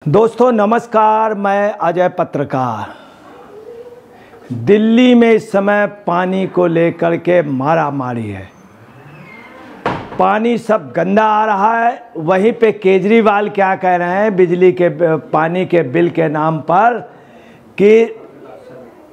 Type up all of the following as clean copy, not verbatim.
दोस्तों नमस्कार, मैं अजय पत्रकार। दिल्ली में इस समय पानी को लेकर के मारा मारी है। पानी सब गंदा आ रहा है। वहीं पे केजरीवाल क्या कह रहे हैं बिजली के पानी के बिल के नाम पर कि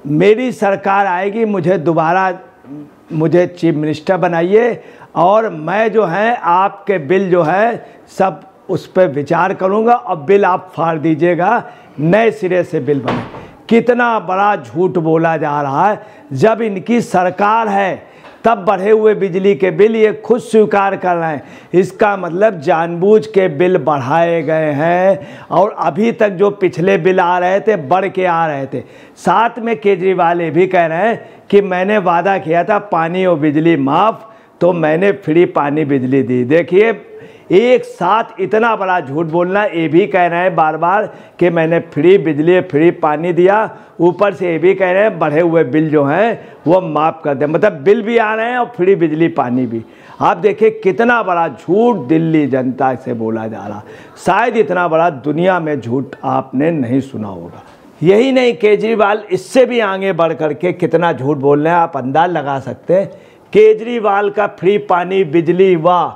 मेरी सरकार आएगी, मुझे चीफ मिनिस्टर बनाइए और मैं जो है आपके बिल जो है सब उस पर विचार करूंगा और बिल आप फाड़ दीजिएगा, नए सिरे से बिल बने। कितना बड़ा झूठ बोला जा रहा है। जब इनकी सरकार है तब बढ़े हुए बिजली के बिल ये खुद स्वीकार कर रहे हैं। इसका मतलब जानबूझ के बिल बढ़ाए गए हैं और अभी तक जो पिछले बिल आ रहे थे बढ़ के आ रहे थे। साथ में केजरीवाल ये भी कह रहे हैं कि मैंने वादा किया था पानी और बिजली माफ़, तो मैंने फ्री पानी बिजली दी। देखिए, एक साथ इतना बड़ा झूठ बोलना। ये भी कह रहे हैं बार बार कि मैंने फ्री बिजली फ्री पानी दिया, ऊपर से ये भी कह रहे हैं बढ़े हुए बिल जो हैं वो माफ़ कर दें। मतलब बिल भी आ रहे हैं और फ्री बिजली पानी भी। आप देखिए कितना बड़ा झूठ दिल्ली जनता से बोला जा रहा। शायद इतना बड़ा दुनिया में झूठ आपने नहीं सुना होगा। यही नहीं, केजरीवाल इससे भी आगे बढ़ करके कितना झूठ बोल रहे हैं आप अंदाज लगा सकते हैं। केजरीवाल का फ्री पानी बिजली व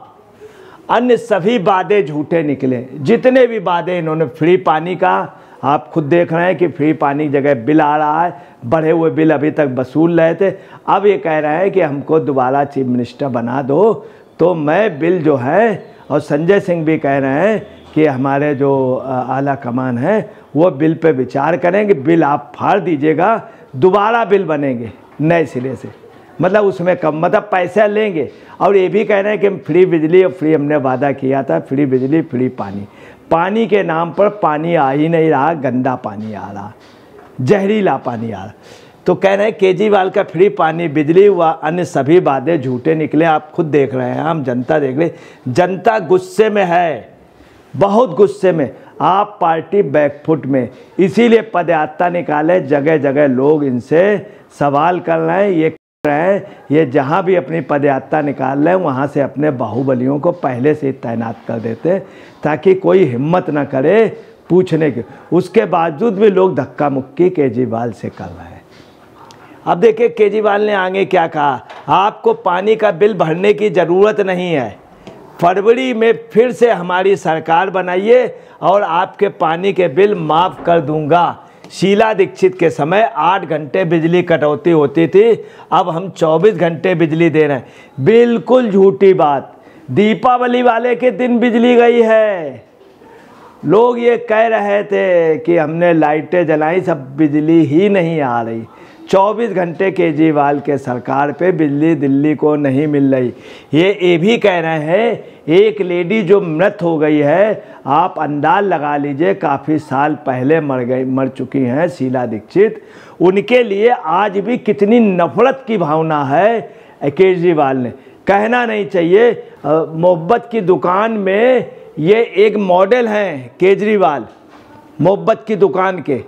अन्य सभी वादे झूठे निकले। जितने भी वादे इन्होंने, फ्री पानी का आप खुद देख रहे हैं कि फ्री पानी की जगह बिल आ रहा है, बढ़े हुए बिल अभी तक वसूल रहे थे। अब ये कह रहे हैं कि हमको दोबारा चीफ मिनिस्टर बना दो तो मैं बिल जो है, और संजय सिंह भी कह रहे हैं कि हमारे जो आला कमान है वो बिल पे विचार करेंगे, बिल आप फाड़ दीजिएगा, दोबारा बिल बनेंगे नए सिरे से। मतलब उसमें कम, मतलब पैसा लेंगे। और ये भी कह रहे हैं कि हम फ्री बिजली और फ्री, हमने वादा किया था फ्री बिजली फ्री पानी। पानी के नाम पर पानी आ ही नहीं रहा, गंदा पानी आ रहा, जहरीला पानी आ रहा। तो कह रहे हैं केजरीवाल का फ्री पानी बिजली व अन्य सभी वादे झूठे निकले। आप खुद देख रहे हैं, हम जनता देख रहे। जनता गुस्से में है, बहुत गुस्से में। आप पार्टी बैकफुट में, इसीलिए पदयात्रा निकाले। जगह जगह लोग इनसे सवाल कर रहे हैं। ये जहाँ भी अपनी पदयात्रा निकाल रहे हैं वहाँ से अपने बाहुबलियों को पहले से तैनात कर देते ताकि कोई हिम्मत न करे पूछने के। उसके बावजूद भी लोग धक्का मुक्की केजरीवाल से कर रहे हैं। अब देखिए केजरीवाल ने आगे क्या कहा, आपको पानी का बिल भरने की ज़रूरत नहीं है। फरवरी में फिर से हमारी सरकार बनाइए और आपके पानी के बिल माफ़ कर दूंगा। शीला दीक्षित के समय 8 घंटे बिजली कटौती होती थी, अब हम 24 घंटे बिजली दे रहे हैं। बिल्कुल झूठी बात। दीपावली वाले के दिन बिजली गई है। लोग ये कह रहे थे कि हमने लाइटें जलाई, सब बिजली ही नहीं आ रही। 24 घंटे केजरीवाल के सरकार पे बिजली दिल्ली को नहीं मिल रही। ये भी कह रहे हैं एक लेडी जो मृत हो गई है, आप अंदाज लगा लीजिए काफ़ी साल पहले मर चुकी हैं शीला दीक्षित। उनके लिए आज भी कितनी नफरत की भावना है केजरीवाल ने, कहना नहीं चाहिए। मोहब्बत की दुकान में ये एक मॉडल हैं केजरीवाल, मोहब्बत की दुकान के,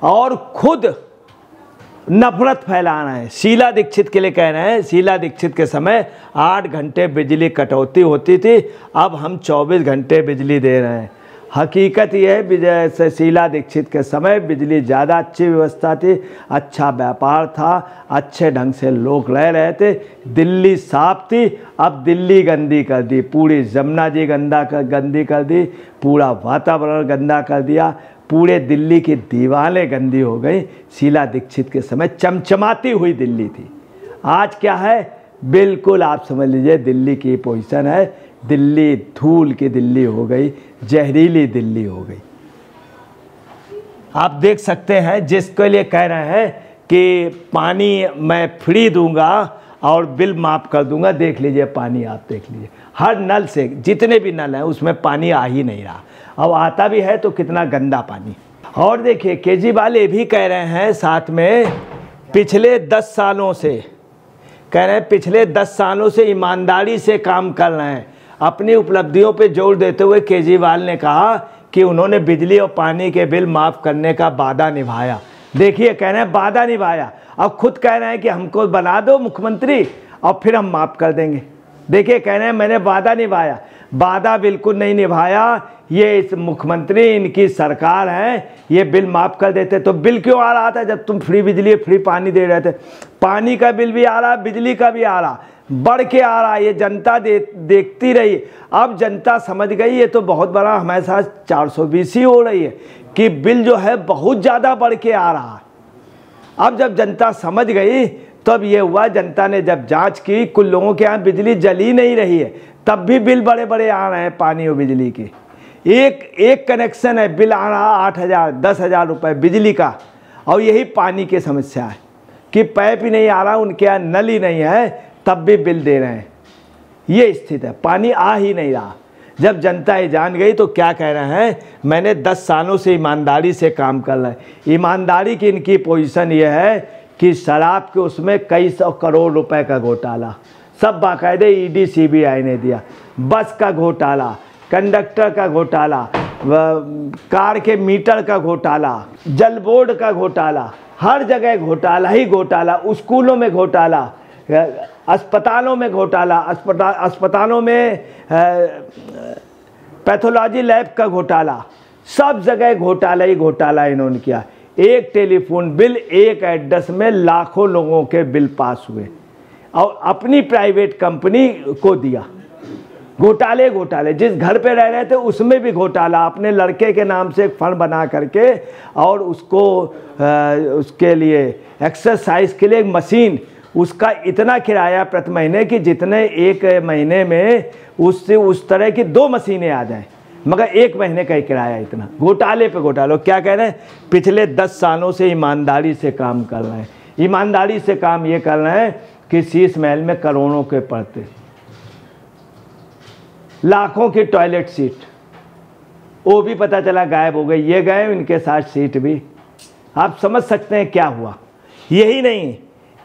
और खुद नफरत फैला रहे हैं। शीला दीक्षित के लिए कह रहे हैं शीला दीक्षित के समय 8 घंटे बिजली कटौती होती थी, अब हम 24 घंटे बिजली दे रहे हैं। हकीकत यह है शीला दीक्षित के समय बिजली ज़्यादा अच्छी व्यवस्था थी, अच्छा व्यापार था, अच्छे ढंग से लोग रह रहे थे, दिल्ली साफ थी। अब दिल्ली गंदी कर दी, पूरी जमुना जी गंदी कर दी, पूरा वातावरण गंदा कर दिया, पूरे दिल्ली की दीवारें गंदी हो गई। शीला दीक्षित के समय चमचमाती हुई दिल्ली थी। आज क्या है, बिल्कुल आप समझ लीजिए दिल्ली की पोजीशन है, दिल्ली धूल की दिल्ली हो गई, जहरीली दिल्ली हो गई। आप देख सकते हैं जिसके लिए कह रहे हैं कि पानी मैं फ्री दूंगा और बिल माफ़ कर दूंगा। देख लीजिए पानी, आप देख लीजिए हर नल से, जितने भी नल हैं उसमें पानी आ ही नहीं रहा, अब आता भी है तो कितना गंदा पानी। और देखिए केजरीवाल ये भी कह रहे हैं साथ में, पिछले 10 सालों से कह रहे हैं, पिछले 10 सालों से ईमानदारी से काम कर रहे हैं। अपनी उपलब्धियों पे जोर देते हुए केजरीवाल ने कहा कि उन्होंने बिजली और पानी के बिल माफ़ करने का वादा निभाया। देखिए कह रहे हैं वादा निभाया, अब खुद कह रहे हैं कि हमको बना दो मुख्यमंत्री और फिर हम माफ़ कर देंगे। देखिए कह रहे हैं मैंने वादा निभाया। वादा बिल्कुल नहीं निभाया। ये इस मुख्यमंत्री इनकी सरकार है, ये बिल माफ़ कर देते। तो बिल क्यों आ रहा था जब तुम फ्री बिजली फ्री पानी दे रहे थे? पानी का बिल भी आ रहा, बिजली का भी आ रहा, बढ़ के आ रहा। ये जनता देखती रही। अब जनता समझ गई, ये तो बहुत बड़ा हमारे साथ 420 ही हो रही है कि बिल जो है बहुत ज़्यादा बढ़ के आ रहा है। अब जब जनता समझ गई तब ये हुआ, जनता ने जब जांच की, कुछ लोगों के यहाँ बिजली जली नहीं रही है, तब भी बिल बड़े बड़े आ रहे हैं पानी और बिजली के। एक कनेक्शन है, बिल आ रहा 8,000 10,000 रुपये बिजली का, और यही पानी की समस्या है कि पाइप ही नहीं आ रहा, उनके यहाँ नल ही नहीं है, तब भी बिल दे रहे हैं। ये स्थिति है, पानी आ ही नहीं रहा। जब जनता ये जान गई तो क्या कह रहे हैं, मैंने 10 सालों से ईमानदारी से काम कर रहा है। ईमानदारी की इनकी पोजीशन ये है कि शराब के उसमें कई 100 करोड़ रुपए का घोटाला, सब बाकायदे ईडी सीबीआई ने दिया। बस का घोटाला, कंडक्टर का घोटाला, कार के मीटर का घोटाला, जल बोर्ड का घोटाला, हर जगह घोटाला ही घोटाला। स्कूलों में घोटाला, अस्पतालों में घोटाला, अस्पतालों में पैथोलॉजी लैब का घोटाला, सब जगह घोटाला ही घोटाला इन्होंने किया। एक टेलीफोन बिल, एक एड्रेस में लाखों लोगों के बिल पास हुए और अपनी प्राइवेट कंपनी को दिया। घोटाले घोटाले, जिस घर पे रह रहे थे उसमें भी घोटाला, अपने लड़के के नाम से एक फंड बना करके और उसको उसके लिए एक्सरसाइज के लिए एक मशीन, उसका इतना किराया प्रति महीने कि जितने एक महीने में उससे उस तरह की 2 मशीनें आ जाएं, मगर 1 महीने का ही किराया इतना। घोटाले पे घोटाला। क्या कह रहे हैं, पिछले 10 सालों से ईमानदारी से काम कर रहे हैं। ईमानदारी से काम ये कर रहे हैं कि शीश महल में करोड़ों के पड़ते, लाखों की टॉयलेट सीट, वो भी पता चला गायब हो गई। ये गए, इनके साथ सीट भी। आप समझ सकते हैं क्या हुआ। यही नहीं,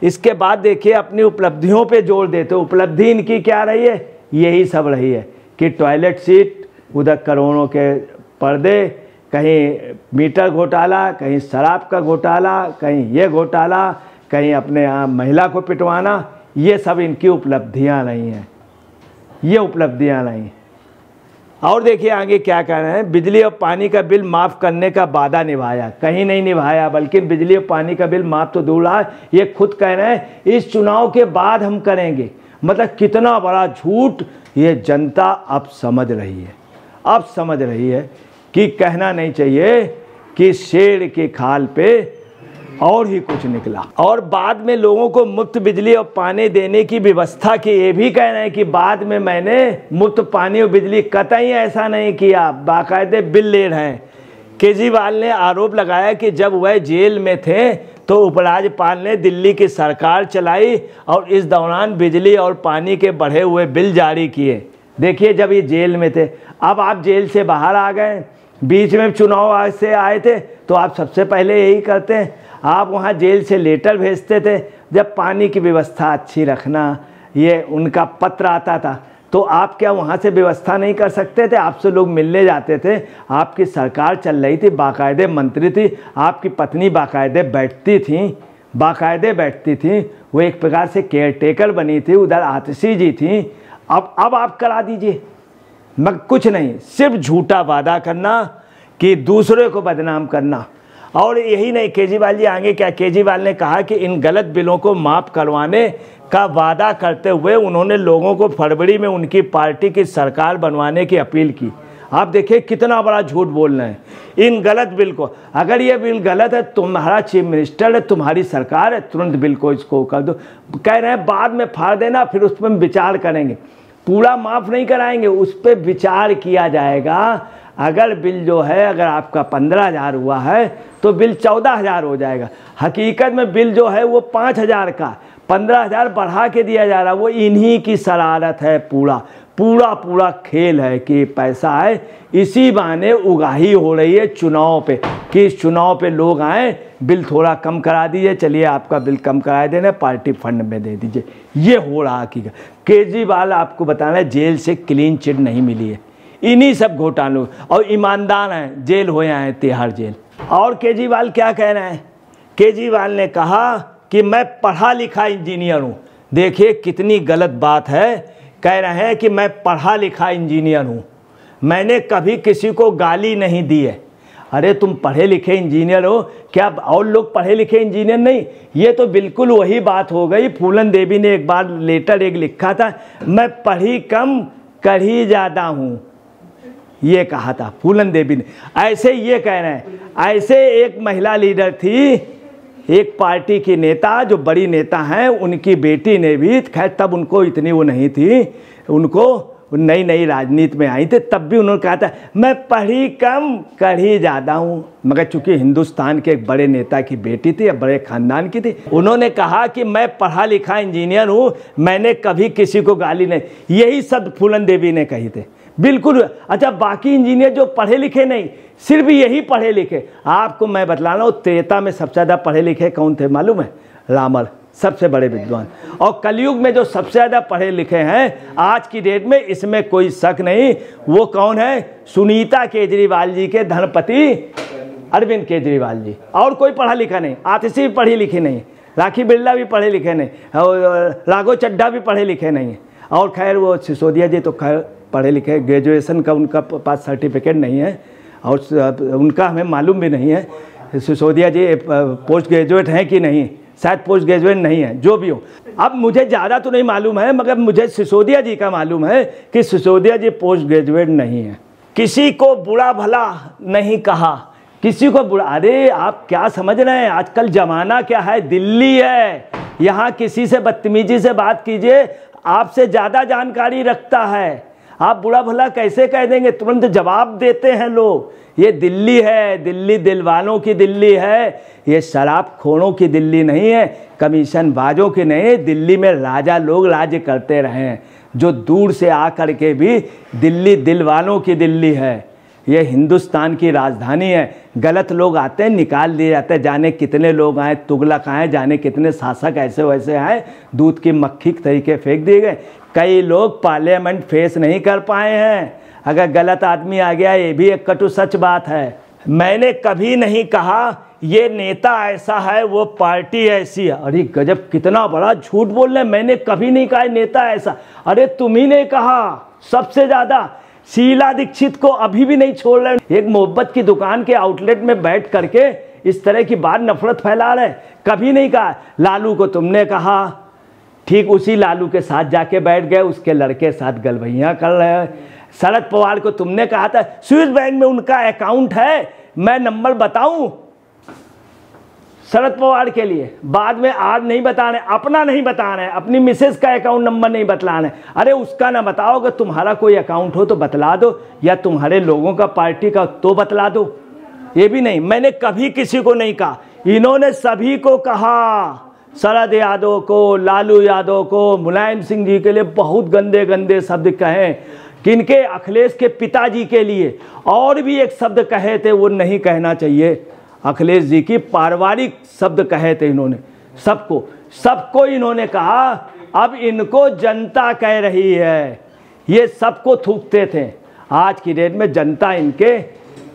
इसके बाद देखिए अपनी उपलब्धियों पे जोर देते। उपलब्धि इनकी क्या रही है, यही सब रही है कि टॉयलेट सीट, उधर करोड़ों के पर्दे, कहीं मीटर घोटाला, कहीं शराब का घोटाला, कहीं ये घोटाला, कहीं अपने यहाँ महिला को पिटवाना। ये सब इनकी उपलब्धियाँ नहीं हैं, ये उपलब्धियाँ नहीं। और देखिए आगे क्या कह रहे हैं, बिजली और पानी का बिल माफ़ करने का वादा निभाया, कहीं नहीं निभाया, बल्कि बिजली और पानी का बिल माफ़ तो दूर रहा, ये खुद कह रहे हैं इस चुनाव के बाद हम करेंगे। मतलब कितना बड़ा झूठ ये जनता अब समझ रही है। अब समझ रही है कि कहना नहीं चाहिए कि शेर की खाल पे और ही कुछ निकला। और बाद में लोगों को मुफ्त बिजली और पानी देने की व्यवस्था की, ये भी कह रहे हैं कि बाद में मैंने मुफ्त पानी और बिजली, कतई ऐसा नहीं किया, बाकायदे बिल ले रहे हैं। केजरीवाल ने आरोप लगाया कि जब वह जेल में थे तो उपराज्यपाल ने दिल्ली की सरकार चलाई और इस दौरान बिजली और पानी के बढ़े हुए बिल जारी किए। देखिए जब ये जेल में थे, अब आप जेल से बाहर आ गए, बीच में चुनाव से आए थे, तो आप सबसे पहले यही करते हैं, आप वहाँ जेल से लेटर भेजते थे। जब पानी की व्यवस्था अच्छी रखना, ये उनका पत्र आता था, तो आप क्या वहाँ से व्यवस्था नहीं कर सकते थे? आपसे लोग मिलने जाते थे, आपकी सरकार चल रही थी, बाकायदे मंत्री थी, आपकी पत्नी बाकायदे बैठती थी, बाकायदे बैठती थी, वो एक प्रकार से केयर टेकर बनी थी, उधर आतिशी जी थी। अब आप करा दीजिए, मगर कुछ नहीं, सिर्फ झूठा वादा करना कि दूसरे को बदनाम करना। और यही नहीं, केजरीवाल जी आगे क्या, केजरीवाल ने कहा कि इन गलत बिलों को माफ़ करवाने का वादा करते हुए उन्होंने लोगों को फरवरी में उनकी पार्टी की सरकार बनवाने की अपील की। आप देखिए कितना बड़ा झूठ बोल रहे हैं इन गलत बिल को। अगर ये बिल गलत है, तुम्हारा चीफ मिनिस्टर है, तुम्हारी सरकार है, तुरंत बिल को इसको कर दो। कह रहे हैं बाद में फाड़ देना, फिर उस पर विचार करेंगे। पूरा माफ़ नहीं कराएंगे, उस पर विचार किया जाएगा। अगर बिल जो है, अगर आपका 15,000 हुआ है तो बिल 14,000 हो जाएगा। हकीकत में बिल जो है वो 5,000 का 15,000 बढ़ा के दिया जा रहा है। वो इन्हीं की शरारत है, पूरा खेल है कि पैसा है। इसी बहाने उगाही हो रही है चुनाव पे कि इस चुनाव पे लोग आए, बिल थोड़ा कम करा दीजिए, चलिए आपका बिल कम करा देना, पार्टी फंड में दे दीजिए। ये हो रहा हकीकत। केजरीवाल आपको बताना है जेल से क्लीन चिट नहीं मिली है, इन्हीं सब घोटालों, और ईमानदार हैं, जेल हो आए तिहाड़ जेल। और केजरीवाल क्या कह रहे हैं, केजरीवाल ने कहा कि मैं पढ़ा लिखा इंजीनियर हूँ। देखिए कितनी गलत बात है। कह रहे हैं कि मैं पढ़ा लिखा इंजीनियर हूँ, मैंने कभी किसी को गाली नहीं दी है। अरे तुम पढ़े लिखे इंजीनियर हो, क्या और लोग पढ़े लिखे इंजीनियर नहीं? ये तो बिल्कुल वही बात हो गई। फूलन देवी ने एक बार लेटर एक लिखा था, मैं पढ़ी कम कढ़ी ज़्यादा हूँ, ये कहा था फूलन देवी ने। ऐसे ये कह रहे हैं। ऐसे एक महिला लीडर थी, एक पार्टी की नेता जो बड़ी नेता हैं, उनकी बेटी ने भी, खैर तब उनको इतनी वो नहीं थी, उनको नई नई राजनीति में आई थी, तब भी उन्होंने कहा था मैं पढ़ी कम कढ़ी ज़्यादा हूँ। मगर चूंकि हिंदुस्तान के एक बड़े नेता की बेटी थी, बड़े खानदान की थी, उन्होंने कहा कि मैं पढ़ा लिखा इंजीनियर हूँ, मैंने कभी किसी को गाली नहीं। यही शब्द फूलन देवी ने कही थे, बिल्कुल। अच्छा, बाकी इंजीनियर जो पढ़े लिखे नहीं, सिर्फ यही पढ़े लिखे। आपको मैं बतला रहा हूँ, त्रेता में सबसे ज़्यादा पढ़े लिखे कौन थे मालूम है? रावण, सबसे बड़े विद्वान। और कलयुग में जो सबसे ज़्यादा पढ़े लिखे हैं आज की डेट में, इसमें कोई शक नहीं, वो कौन है? सुनीता केजरीवाल जी के धनपति अरविंद केजरीवाल जी। और कोई पढ़ा लिखा नहीं। आतिशी भी पढ़ी लिखी नहीं, राखी बिरला भी पढ़े लिखे नहीं, और राघव चड्ढा भी पढ़े लिखे नहीं। और खैर वो सिसोदिया जी तो खैर पढ़े लिखे, ग्रेजुएशन का उनका पास सर्टिफिकेट नहीं है, और उनका हमें मालूम भी नहीं है सिसोदिया जी पोस्ट ग्रेजुएट हैं कि नहीं, शायद पोस्ट ग्रेजुएट नहीं है, जो भी हो। अब मुझे ज़्यादा तो नहीं मालूम है, मगर मुझे सिसोदिया जी का मालूम है कि सिसोदिया जी पोस्ट ग्रेजुएट नहीं है। किसी को बुरा भला नहीं कहा, किसी को बुरा। अरे आप क्या समझ रहे हैं, आजकल ज़माना क्या है? दिल्ली है, यहाँ किसी से बदतमीजी से बात कीजिए, आपसे ज़्यादा जानकारी रखता है, आप बुरा भला कैसे कह देंगे? तुरंत जवाब देते हैं लोग। ये दिल्ली है, दिल्ली दिल वालों की दिल्ली है, ये शराब खोरों की दिल्ली नहीं है, कमीशन बाजों की नहीं। दिल्ली में राजा लोग राज्य करते रहे हैं, जो दूर से आकर के भी दिल्ली दिल वालों की दिल्ली है। ये हिंदुस्तान की राजधानी है। गलत लोग आते हैं, निकाल दिए जाते हैं। जाने कितने लोग आए, तुगलक आए, जाने कितने शासक ऐसे वैसे आए, दूध की मक्खी के तरीके फेंक दिए गए। कई लोग पार्लियामेंट फेस नहीं कर पाए हैं। अगर गलत आदमी आ गया, ये भी एक कटु सच बात है। मैंने कभी नहीं कहा ये नेता ऐसा है, वो पार्टी ऐसी है। अरे गजब, कितना बड़ा झूठ बोल रहे हैं। मैंने कभी नहीं कहा नेता ऐसा। अरे तुम ही ने कहा सबसे ज़्यादा। शीला दीक्षित को अभी भी नहीं छोड़ रहे। एक मोहब्बत की दुकान के आउटलेट में बैठ करके इस तरह की बात, नफरत फैला रहे। कभी नहीं कहा। लालू को तुमने कहा, ठीक उसी लालू के साथ जाके बैठ गए, उसके लड़के साथ गलभैया कर रहे हैं। शरद पवार को तुमने कहा था स्विस बैंक में उनका अकाउंट है, मैं नंबर बताऊं शरद पवार के लिए। बाद में आज नहीं बता रहे, अपना नहीं बता रहे, अपनी मिसेस का अकाउंट नंबर नहीं बतला रहे। अरे उसका ना बताओ, अगर तुम्हारा कोई अकाउंट हो तो बतला दो, या तुम्हारे लोगों का पार्टी का तो बतला दो। ये भी नहीं, मैंने कभी किसी को नहीं कहा। इन्होंने सभी को कहा, शरद यादव को, लालू यादव को, मुलायम सिंह जी के लिए बहुत गंदे गंदे शब्द कहे। किनके? अखिलेश के पिताजी के लिए। और भी एक शब्द कहे थे, वो नहीं कहना चाहिए। अखिलेश जी की पारिवारिक शब्द कहे थे इन्होंने। सबको इन्होंने कहा। अब इनको जनता कह रही है, ये सबको थूकते थे। आज की डेट में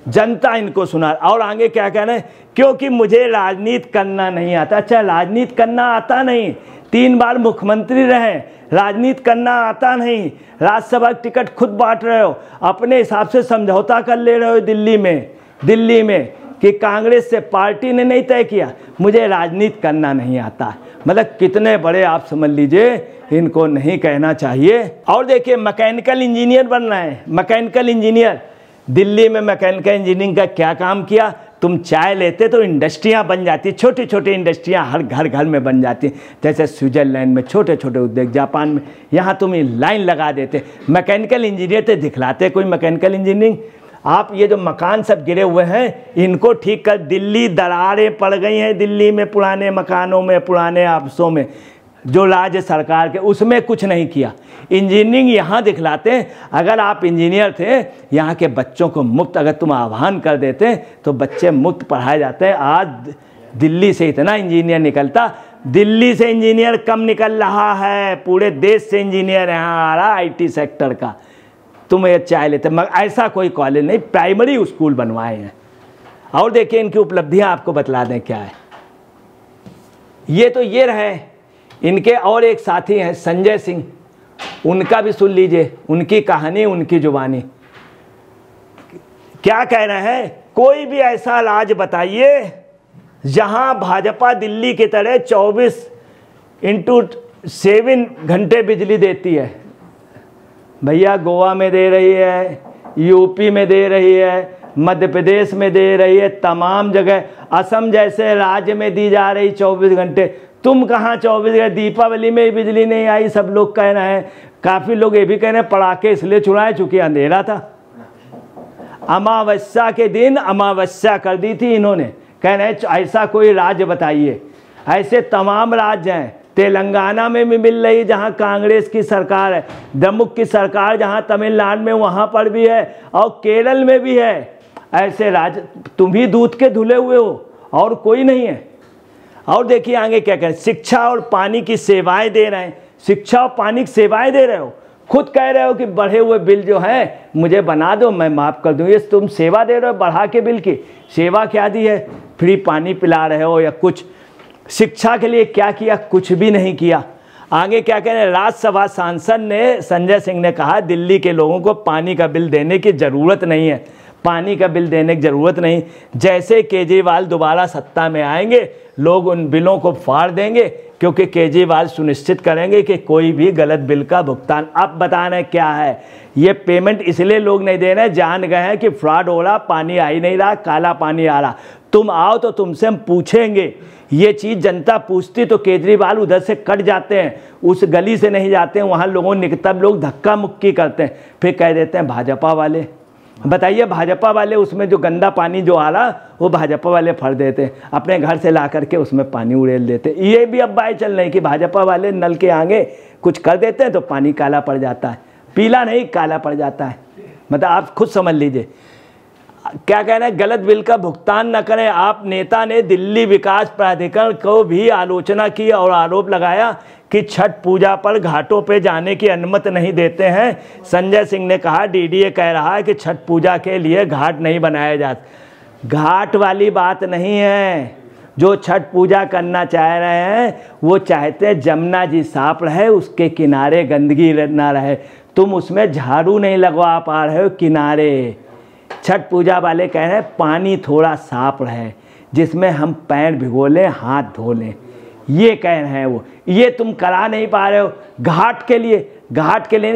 जनता इनको सुना। और आगे क्या कहना है? क्योंकि मुझे राजनीति करना नहीं आता। अच्छा, राजनीति करना आता नहीं, 3 बार मुख्यमंत्री रहे, राजनीति करना आता नहीं, राज्यसभा टिकट खुद बांट रहे हो, अपने हिसाब से समझौता कर ले रहे हो दिल्ली में कि कांग्रेस से पार्टी ने नहीं तय किया, मुझे राजनीति करना नहीं आता। मतलब कितने बड़े, आप समझ लीजिए, इनको नहीं कहना चाहिए। और देखिए, मैकेनिकल इंजीनियर बन रहे हैं। मैकेनिकल इंजीनियर, दिल्ली में मैकेनिकल इंजीनियरिंग का क्या काम किया? तुम चाय लेते तो इंडस्ट्रियां बन जाती, छोटी छोटी इंडस्ट्रियां हर घर में बन जाती। जैसे स्विट्जरलैंड में छोटे छोटे उद्योग, जापान में, यहाँ तुम लाइन लगा देते। मैकेनिकल इंजीनियर तो दिखलाते कोई मैकेनिकल इंजीनियरिंग। आप ये जो मकान सब गिरे हुए हैं, इनको ठीक कर। दिल्ली दरारें पड़ गई हैं, दिल्ली में पुराने मकानों में, पुराने ऑफिसों में, जो राज्य सरकार के, उसमें कुछ नहीं किया। इंजीनियरिंग यहाँ दिखलाते हैं। अगर आप इंजीनियर थे, यहाँ के बच्चों को मुफ्त अगर तुम आह्वान कर देते तो बच्चे मुफ्त पढ़ाए जाते हैं। आज दिल्ली से इतना इंजीनियर निकलता, दिल्ली से इंजीनियर कम निकल रहा है, पूरे देश से इंजीनियर यहाँ आ रहा IT सेक्टर का। तुम ये चाय लेते, मगर ऐसा कोई कॉलेज नहीं, प्राइमरी स्कूल बनवाए हैं। और देखिए इनकी उपलब्धियां आपको बतला दें क्या है। ये तो ये रहे इनके। और एक साथी हैं संजय सिंह, उनका भी सुन लीजिए, उनकी कहानी, उनकी जुबानी। क्या कह रहे हैं, कोई भी ऐसा राज्य बताइए जहां भाजपा दिल्ली की तरह 24/7 घंटे बिजली देती है। भैया गोवा में दे रही है, यूपी में दे रही है, मध्य प्रदेश में दे रही है, तमाम जगह, असम जैसे राज्य में दी जा रही 24 घंटे। तुम कहाँ 24 घंटे? दीपावली में बिजली नहीं आई, सब लोग कह रहे हैं। काफ़ी लोग ये भी कह रहे हैं पटाखे इसलिए छुड़ाए चूँकि अंधेरा था। अमावस्या के दिन अमावस्या कर दी थी इन्होंने। कह रहे हैं ऐसा कोई राज्य बताइए। ऐसे तमाम राज्य हैं। तेलंगाना में भी मिल रही जहां कांग्रेस की सरकार है, द्रमुक की सरकार जहां तमिलनाडु में, वहां पर भी है, और केरल में भी है। ऐसे राज्य, तुम ही दूध के धुले हुए हो और कोई नहीं है। और देखिए आगे क्या करें, शिक्षा और पानी की सेवाएं दे रहे हैं। शिक्षा और पानी की सेवाएं दे रहे हो, खुद कह रहे हो कि बढ़े हुए बिल जो है मुझे बना दो, मैं माफ़ कर दूँ। ये तुम सेवा दे रहे हो बढ़ा के बिल की। सेवा क्या दी है? फ्री पानी पिला रहे हो या कुछ। शिक्षा के लिए क्या किया? कुछ भी नहीं किया। आगे क्या कह रहे हैं, राज्यसभा सांसद ने, संजय सिंह ने कहा दिल्ली के लोगों को पानी का बिल देने की ज़रूरत नहीं है। पानी का बिल देने की ज़रूरत नहीं। जैसे केजरीवाल दोबारा सत्ता में आएंगे, लोग उन बिलों को फाड़ देंगे, क्योंकि केजरीवाल सुनिश्चित करेंगे कि कोई भी गलत बिल का भुगतान। अब बता रहे क्या है, ये पेमेंट इसलिए लोग नहीं दे रहे, जान गए हैं कि फ्रॉड हो रहा, पानी आ ही नहीं रहा, काला पानी आ रहा। तुम आओ तो तुमसे हम पूछेंगे। ये चीज़ जनता पूछती तो केजरीवाल उधर से कट जाते हैं, उस गली से नहीं जाते हैं, वहाँ लोगों तब लोग धक्का मुक्की करते हैं, फिर कह देते हैं भाजपा वाले। बताइए, भाजपा वाले उसमें जो गंदा पानी जो आ रहा वो भाजपा वाले फर देते, अपने घर से ला करके उसमें पानी उड़ेल देते। ये भी अब बात चल रही कि भाजपा वाले नल के आगे कुछ कर देते हैं तो पानी काला पड़ जाता है, पीला नहीं काला पड़ जाता है। मतलब आप खुद समझ लीजिए क्या कह रहे हैं, गलत बिल का भुगतान न करें। आप नेता ने दिल्ली विकास प्राधिकरण को भी आलोचना की और आरोप लगाया कि छठ पूजा पर घाटों पे जाने की अनुमति नहीं देते हैं। संजय सिंह ने कहा डीडीए कह रहा है कि छठ पूजा के लिए घाट नहीं बनाया जाता। घाट वाली बात नहीं है। जो छठ पूजा करना चाह रहे हैं वो चाहते हैं जमुना जी साफ रहे, उसके किनारे गंदगी ना रहे। तुम उसमें झाड़ू नहीं लगवा पा रहे हो किनारे। छठ पूजा वाले कह रहे हैं पानी थोड़ा साफ रहे जिसमें हम पैर भिगो लें, हाथ धो लें, ये कह रहे हैं वो। ये तुम करा नहीं पा रहे हो। घाट के लिए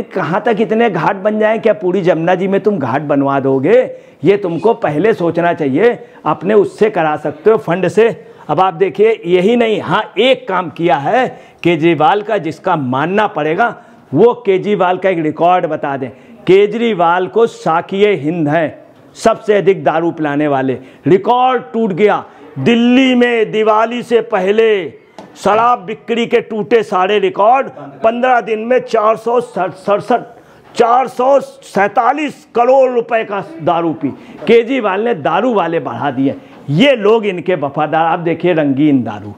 कहाँ तक इतने घाट बन जाएं? क्या पूरी जमुना जी में तुम घाट बनवा दोगे? ये तुमको पहले सोचना चाहिए। अपने उससे करा सकते हो फंड से। अब आप देखिए, यही नहीं, हाँ एक काम किया है केजरीवाल का जिसका मानना पड़ेगा। वो केजरीवाल का एक रिकॉर्ड बता दें। केजरीवाल को साकिए हिंद हैं सबसे अधिक दारू पिलाने वाले, रिकॉर्ड टूट गया। दिल्ली में दिवाली से पहले शराब बिक्री के टूटे सारे रिकॉर्ड। 15 दिन में 447 करोड़ रुपए का दारू पी। केजरीवाल ने दारू वाले बढ़ा दिए। ये लोग इनके वफादार। आप देखिए रंगीन दारू।